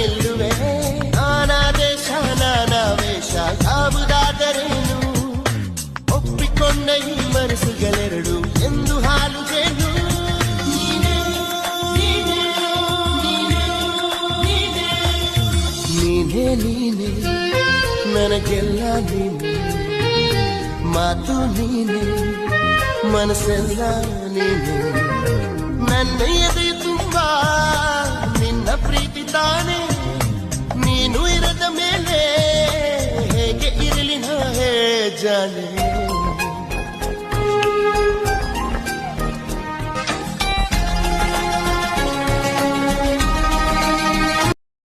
ನಿಲ್ಲುವೆ ನಾನಾ ದೇಶ ನಾನಾ ವೇಷ ಯಾವುದಾದರೇನು ಒಪ್ಪಿಕೊಂಡ ಈ ಮನಸ್ಸುಗಳೆರಡು ಎಂದು ಹಾಲು ಜೇನು ನೀನೇ ನೀನೇ ನನಗೆಲ್ಲ ನೀನೆ ಮಾತು ನೀನೆ ಮನಸ್ಸೆಲ್ಲ ನೀನೆ ನನ್ನ ಎದೆ ತುಂಬಾ ನಿನ್ನ ಪ್ರೀತಿ ತಾನೆ ನೀನು ಇರದ ಮೇಲೆ ಹೇಗೆ ಇರಲಿ ನಾ ಹೇ ಜಾನೆ